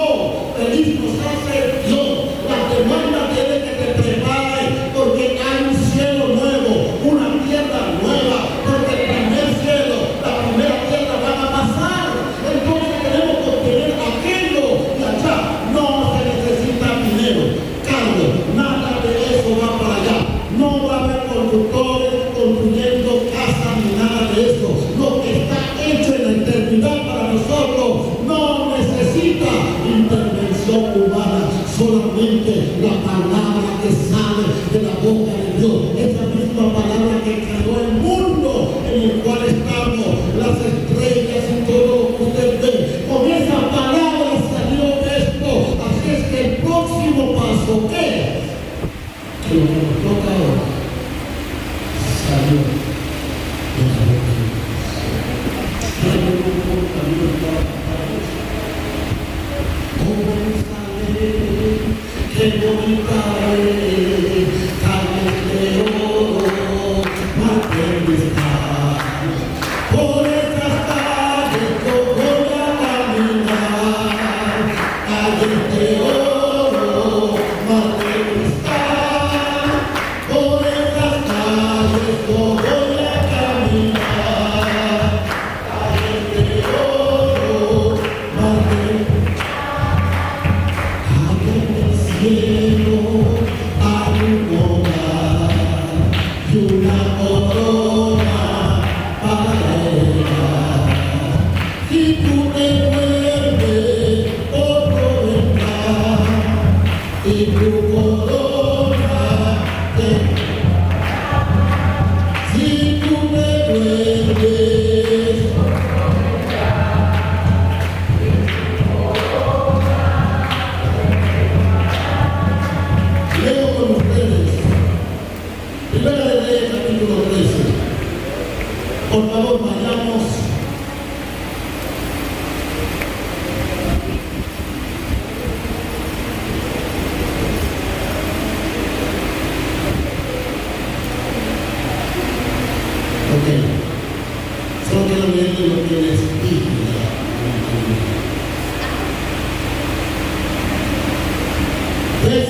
[SPEAKER 2] feliz nos hace Dios. La demanda tiene que te prepare porque hay un cielo nuevo, una tierra nueva, porque el primer cielo, la primera tierra van a pasar. Entonces tenemos que obtener aquello y allá no se necesita dinero, cargo, nada de eso va para allá. No va a haber constructores construyendo casas ni nada de eso. Lo que está hecho en la eternidad para nosotros no necesita intervención humana, solamente la palabra que sale de la boca de Dios, esa misma palabra que creó el mundo en el cual estamos, las estrellas y todo lo que usted ve. Con esa palabra salió esto. Así es que el próximo paso, ¿qué es? Que lo que nos toca ahora salió de la boca de Dios. Pero un camino estaba para eso. ¿Cómo sale? ¡Qué bonita es! Calles de oro, majestad. Por esas calles yo voy a caminar. Calles de oro, majestad. Por esas calles yo voy a caminar. Calles de oro, majestad. Allá en el cielo.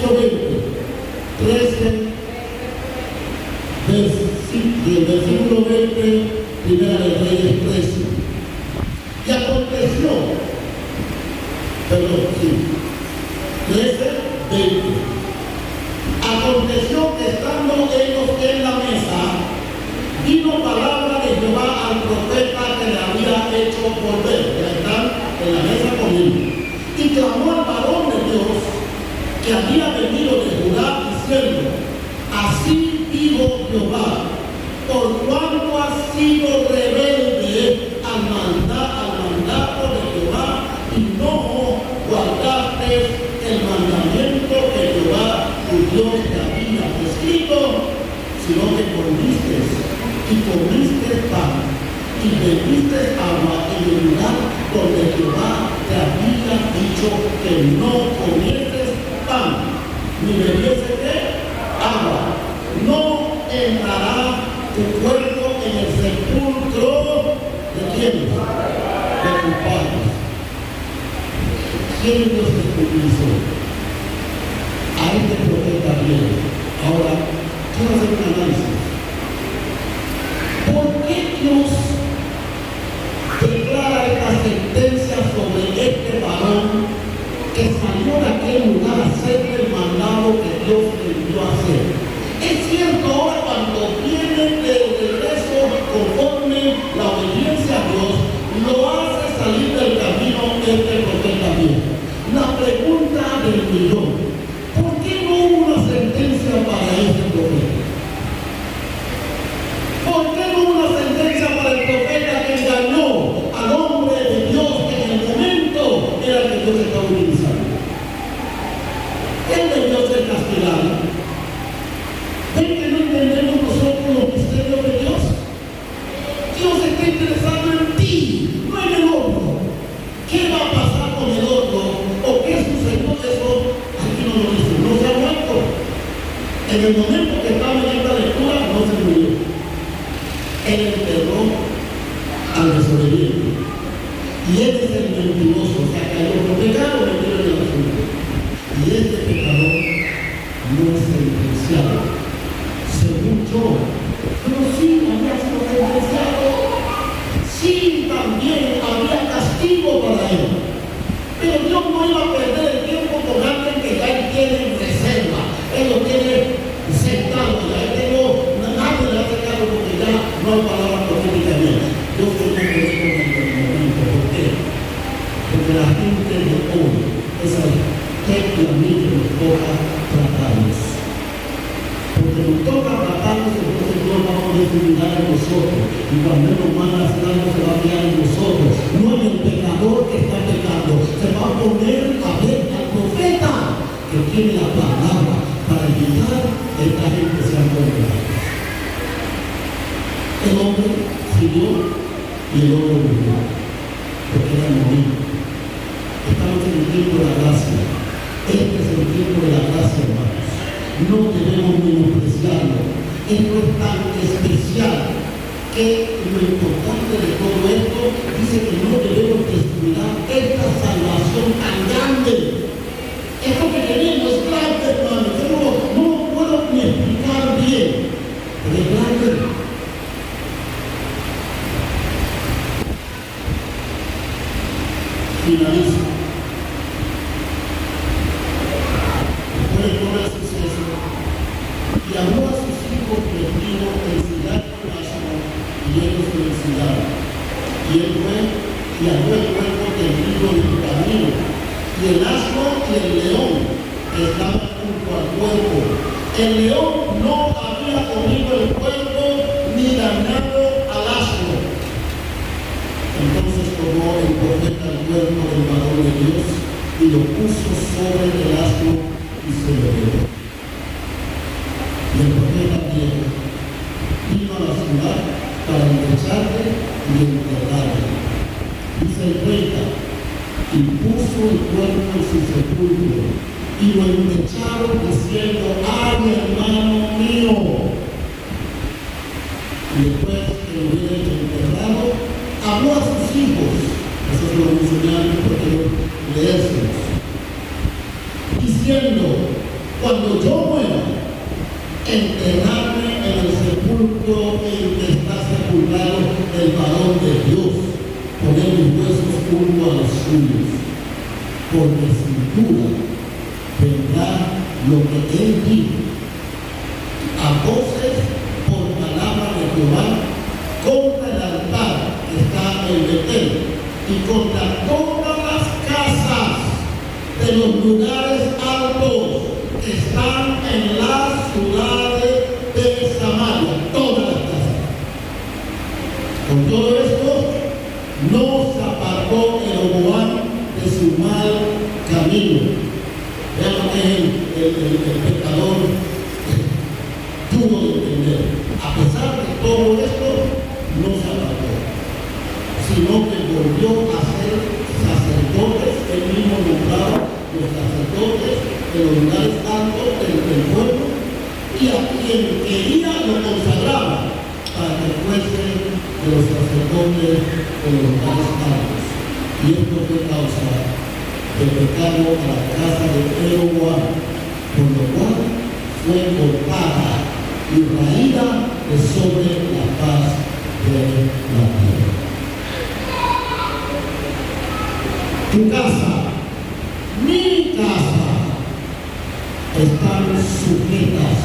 [SPEAKER 2] verso 20, 13, del versículo 20, Primera de Reyes 13. Y aconteció, perdón, sí, 13, 20. Aconteció que estando ellos en la mesa, vino palabra de Jehová al profeta que le había hecho volver. Ya están en la mesa con él. Y clamó al varón de Dios que había venido de Judá diciendo: así dijo Jehová, por cuanto has sido rebelde al mandato de Jehová y no guardaste el mandamiento que Jehová tu Dios te había prescrito, sino que comiste pan y bebiste agua en el lugar donde Jehová te había dicho que no comieses pan, ni bebiese agua. No entrará tu cuerpo en el sepulcro de quién? De tus padres. ¿Quién Dios te utilizó? A este profeta bien. Ahora, quiero hacer un análisis. ¿Por qué Dios declara esta sentencia sobre este varón que salió de aquel lugar a hacer el mandado que Dios le envió a hacer? Es cierto, ahora cuando viene de regreso conforme la obediencia a Dios, lo hace salir del camino este profeta viejo. La pregunta del millón: ¿por qué no hubo una sentencia para este profeta? ¿Por qué no hubo una sentencia para el profeta que engañó al hombre de Dios que en el momento era el que Dios estaba utilizando? Él debió ser castigado. ¿Ven que no entendemos nosotros los misterios de Dios? Dios está interesado en ti, no en el otro. ¿Qué va a pasar con el otro? ¿O qué sucedió? Eso aquí no lo dice, no se ha muerto. En el momento que estaba en esta lectura, no se murió. Él enterró al desobediente. Y él es el mentiroso, o sea, que hay otro pecado metido en el asunto. Y este pecador no es sentenciado, según yo. Pero sí había sido sentenciado. Sí, también había castigo para él. Pero Dios no iba a perder el tiempo con alguien que ya él tiene en reserva. Él lo tiene sentado, ya él nadie le hace caso porque ya no hay palabra profética bien. Dios tiene que ver con el momento. ¿Por qué? Porque la gente de hoy es a usted y a mí que nos toca tratarnos. Porque nos toca tratarnos, entonces Dios va a poner su lugar en nosotros. Y cuando Él nos manda a hacer algo, se va a fiar en nosotros. No en el pecador que está pecando. Se va a poner a ver al profeta que tiene la palabra para evitar que esta gente sea condenada. El hombre siguió y el hombre murió. Porque era morir. Estamos en el tiempo de la gracia. Este es el tiempo de la gracia, hermanos. No debemos menospreciarlo. Esto es tan especial que lo importante de todo esto dice que no debemos descuidar esta salvación tan grande. Esto que tenemos es grande, hermano. Yo no lo puedo ni explicar bien, pero es grande. Finaliza. Después de todo el suceso, y habló a sus hijos que les dijo: ensillar el asno, y ellos lo ensillaron. Y él fue y halló el cuerpo tendido en el camino, y el asno y el león que estaban junto al cuerpo. El león no había comido el cuerpo ni dañado al asno. Entonces tomó el profeta el cuerpo del varón de Dios y lo puso sobre el asno y se lo llevó. Y el profeta viejo vino a la ciudad para endecharle y enterrarle. Dice el 30, y puso el cuerpo en su sepulcro y lo endecharon diciendo: ¡ay, hermano mío! Y después que lo hubiera enterrado, habló a sus hijos. Eso es lo que enseñaron porque leérselos, diciendo: cuando yo muera, enterrarme en el sepulcro en que está sepultado el varón de Dios, poner mis huesos junto a los suyos, porque sin duda vendrá lo que él dijo a voces por palabra de Jehová contra el altar que está en Betel y contra todas las casas de los lugares altos que están en las ciudades de Samaria, todas las casas. Con todo esto, no se apartó Jeroboam de su mal camino. Vean lo que el pecador tuvo de entender. A pesar de todo esto, no se apartó, sino que volvió a ser sacerdotes, él mismo nombraba los sacerdotes de los lugares altos del pueblo, y a quien quería lo consagraba para que fuese de los sacerdotes de los lugares altos. Y esto fue causa del pecado a la casa de Jeroboam, por lo cual fue cortada y raída de sobre la faz de la tierra. Tu casa, mi casa, están sujetas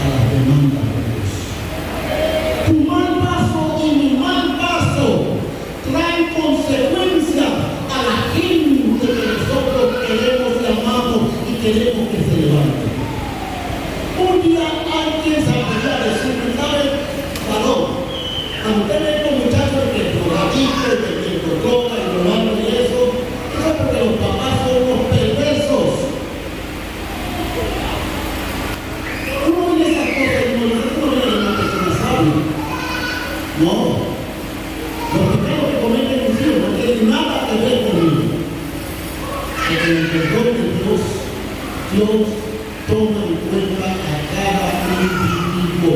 [SPEAKER 2] a las demandas de Dios. Tu mal paso y mi mal paso traen consecuencias a la gente que nosotros queremos y amamos y queremos que se levante. Un día alguien saldría a decirme, ¿sabes, varón? Cuando usted ve con muchachos que drogadictos, que droga y robando y eso es porque los papás son unos perversos. Uno oye esas cosas y uno no es una persona sabia. No. Los pecados que cometen mis hijos no tienen nada que ver conmigo. Porque en el perdón de Dios toma en cuenta a cada individuo.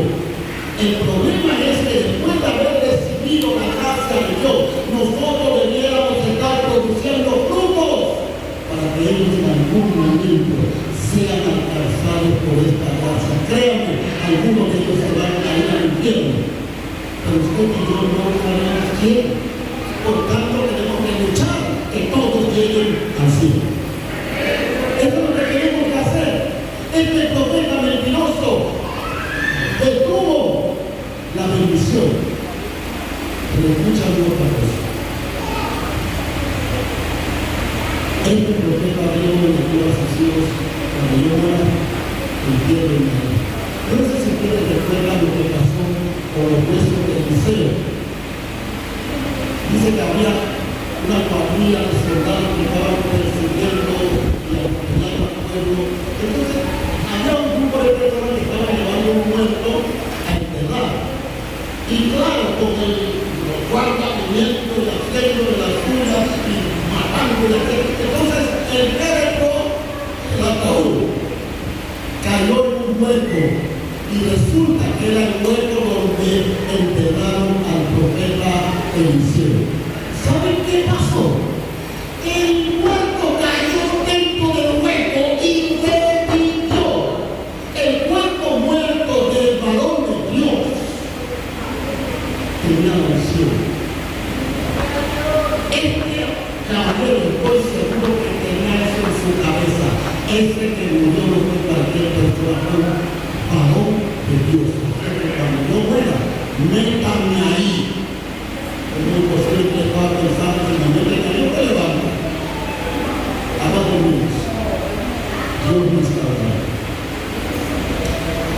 [SPEAKER 2] El problema es que después de haber recibido la gracia de Dios, nosotros debiéramos estar produciendo frutos para que ellos en algún momento sean alcanzados por esta gracia. Créanme, algunos de ellos se van a ir al infierno, pero usted y yo no sabemos quién. Por tanto, tenemos que luchar que todos lleguen al cielo. Eso es lo que tenemos que hacer. Este profeta mentiroso detuvo la bendición. Pero escúchame otra cosa. Este profeta Dios le dijo a sus hijos, cuando yo muera, entiéndeme. No sé si ustedes recuerdan lo que pasó con los huesos de Eliseo. Dice que había una cuadrilla de soldados que estaban persiguiendo y atropellando al pueblo. Entonces, había un grupo de personas que estaban llevando un muerto a enterrar. Y claro, con el guardamiento y el sello de las suyas y matando y haciendo. Entonces, el féretro, el ataúd, cayó en un hueco. Y resulta que era el hueco donde enterraron al profeta Eliseo. ¿Saben qué pasó? El muerto cayó dentro del hueco y revivió. El cuerpo muerto del varón de Dios tenía la unción. Este caballero, estoy seguro que tenía eso en su cabeza. Ese que murió no fue cualquier persona, fue un varón de Dios. Cuando yo muera, métanme ahí. Es muy posible que estaba pensando en el momento que yo te levanto. Habla conmigo. Dios me está hablando.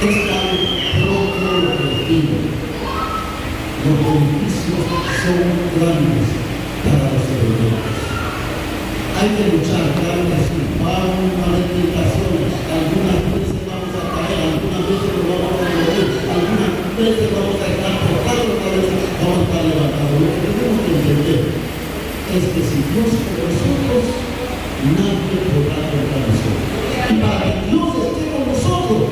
[SPEAKER 2] Es tan pronto lo que digo. Los beneficios son grandes para los obedientes. Hay que luchar, claro que sí. Vamos a haber tentaciones. Algunas veces vamos a caer, algunas veces nos vamos a morir, algunas veces vamos a estar tocados, otras veces vamos a estar levantados. Lo que tenemos que entender es que si Dios es con nosotros, nadie podrá contra nosotros. Y para que Dios esté con nosotros,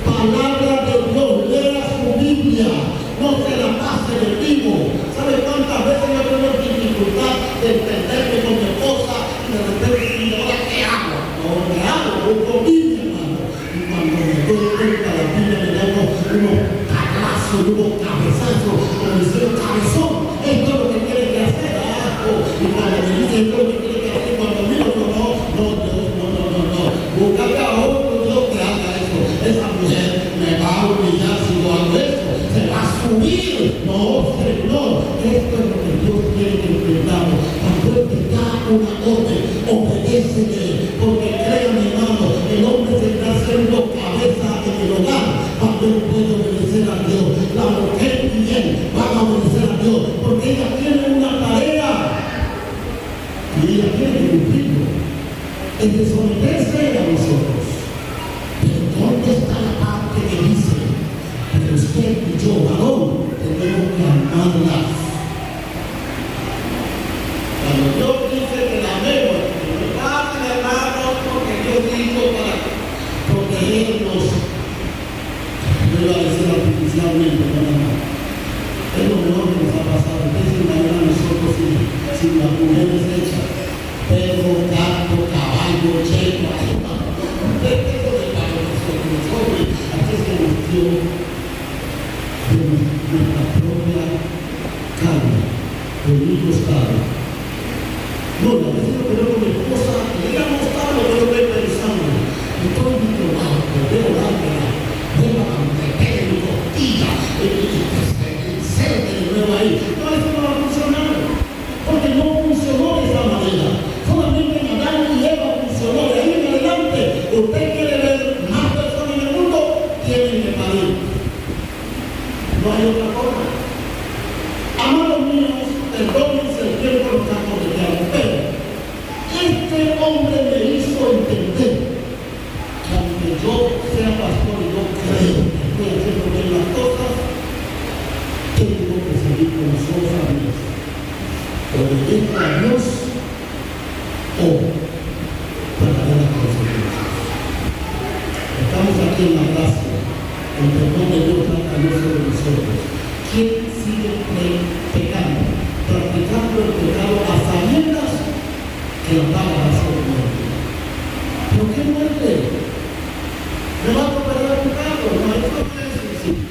[SPEAKER 2] palabra de Dios, lea su Biblia, no se la pase de vivo. ¿Sabe cuántas veces yo tengo dificultad de entenderme con mi esposa y de repente digo, ¿ahora qué hago? No, ¿qué hago? Busco Biblia, hermano. una orden, obedécele, porque créanme, hermano, el hombre se está haciendo cabeza en el hogar cuando él puede obedecer a Dios. La mujer y él van a obedecer a Dios, porque ella tiene una tarea y ella tiene que cumplirlo. El de someterse a nosotros. Pero ¿dónde está la parte que dice? Pero usted y yo, varón, tenemos que amarlas. Cuando Dios dice que la amemos, que no pase de manos, porque Dios dijo para protegernos. No iba a decir artificialmente, no. Es lo mejor que nos ha pasado. Ustedes se imaginan nosotros sin las mujeres hechas. Perro, gato, caballo, checo, eso de para nosotros, aquí se nos dio de nuestra propia carne, de mi costado. No, a veces lo que veo con mi esposa, le ha mostrado lo que yo estoy pensando. Y todo mi trabajo, veo la lámpara, veo la meter en mi costilla, y se de nuevo ahí. No, eso no va a funcionar, porque no funcionó de esa manera. Solamente en Adán y Eva funcionó. De ahí en adelante, usted quiere ver más personas en el mundo, tienen que parir. No hay otra forma. Amados míos, perdónense el tiempo en caso de que pero este hombre me hizo entender que aunque yo sea pastor y yo creo que estoy haciendo bien las cosas, tengo que seguir con los ojos abiertos. Obedezco a Dios o pagaré las consecuencias. Estamos aquí en la gracia. El perdón de Dios está cayendo sobre nosotros. ¿Quién sigue pecando? Practicando el pecado a sabiendas que la paga va a ser muerte. ¿Pero qué muerte? ¿Me va a atropellar el pecado? No, eso no es suicidio.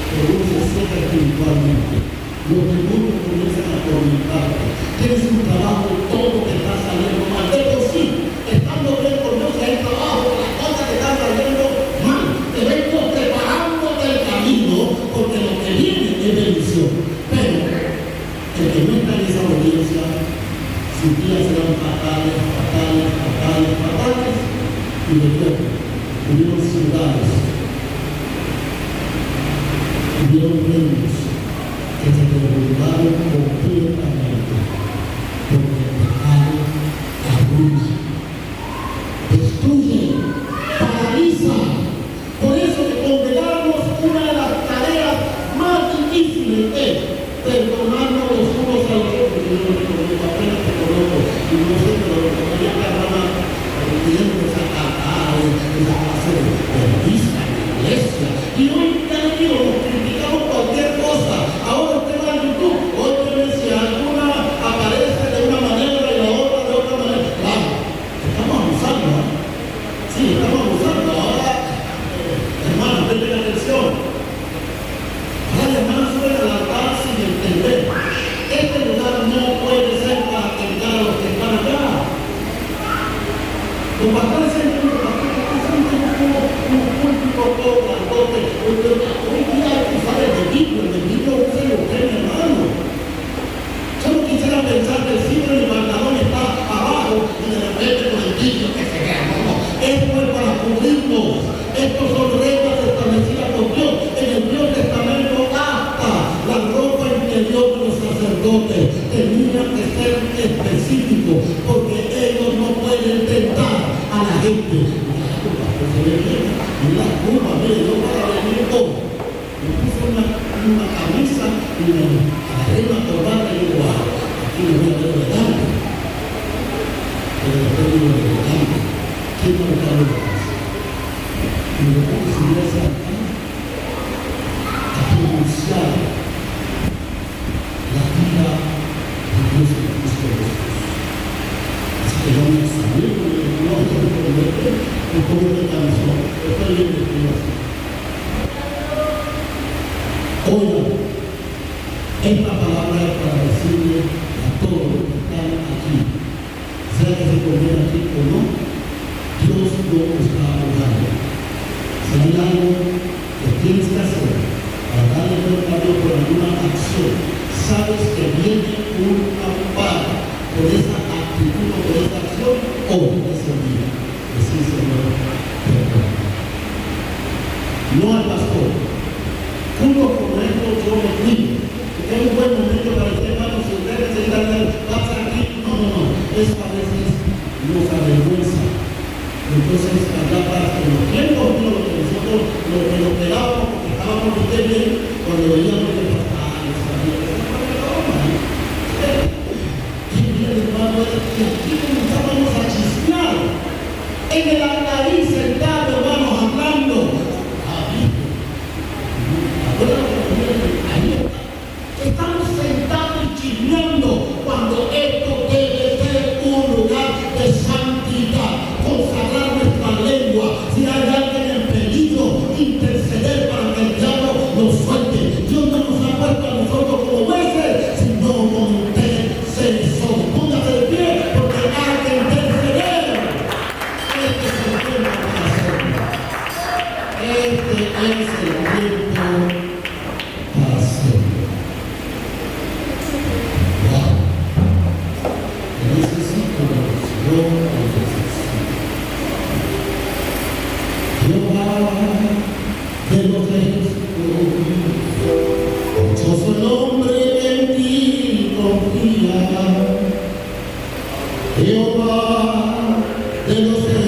[SPEAKER 2] Pero uno se seca espiritualmente. Los demonios comienzan a atormentarte. Tienes un trabajo, todo te está saliendo mal. Pero sí, estando bien con Dios, hay trabajo, las cosas te están saliendo mal. Te vengo preparándote el camino, porque lo que viene es bendición. Pero el que no está en esa obediencia, sus días serán fatales. Y después hubieron ciudades, hubieron reinos que se derrumbaron completamente, porque el pecado arruina, destruye, paraliza. Por eso que condenarnos, una de las tareas más difíciles es perdonarnos los unos a los otros. Yo no reconozco, apenas te conozco, y no sé, pero lo que hay que hablar pidiendo esa catada, esa clase de vista en la iglesia. Y hoy cada día nos criticamos cualquier cosa. Ahora usted va a YouTube, oye, si alguna aparece de una manera y la otra de otra manera. Claro, estamos abusando, ¿no? Sí, estamos abusando. Ahora, hermanos, presten atención. Ahora las hermanas suben al altar sin entender. Este lugar no puede ser para atender a los que están acá. Los pastores siempre como un púlpito todo grandote. Hoy día hay que usar el libro usa lo que es, hermano. Yo no quisiera pensar que el siglo de Magdalón está abajo y de repente con el libro que se vea. No, esto es para cubrirnos. Estos son reglas establecidas por Dios. En el Nuevo Testamento hasta la ropa interior de los sacerdotes tenía que ser específico, porque ellos no pueden tentar a la gente. La culpa, mire, yo para venir hoy me puse una camisa y me agarré una corbata y digo, aquí me voy a ver elegante. Pero después digo, elegante, ¿quién no me cabe la casa? Y me pongo si voy a ser a pronunciar la vida de Dios en Cristo Jesús. Así que yo me examiné con el Señor, yo me convertí, me pongo de canción, estoy bien vestido así. Oiga, esta palabra es para decirle a todos los que están aquí, sea que se conviene aquí o no, Dios no está hablando. Si hay algo que tienes que hacer para darle cuenta a Dios por alguna acción, sabes que viene un amparo. Por Hoy es el día. Decir, Señor, perdón. No al pastor. Juntos como esto yo me cuido. Es un buen momento para decir, hermano, si usted necesita pasa aquí. No. Eso a veces nos avergüenza. Entonces, acá para que los tiempos, lo que nosotros lo que nos pegábamos, porque estábamos muy bien, cuando veíamos que pasaba, nos sabía que hermano, que aquí comenzábamos a chispear. En el altarí sentado, hermanos, hablando. Estamos sentados y chismeando cuando esto debe ser un lugar de santidad, consagrar nuestra lengua. Si hay alguien en peligro, interceder para que el diablo nos suelte. Dios no nos ha puesto a nosotros como jueces, sino como intercesores. Póngase de pie porque hay que interceder. Este es el tiempo para hacerlo. Este es el tiempo para hacerlo. Jehová de los ejércitos, dichoso el hombre en ti confía. Jehová de los ejércitos,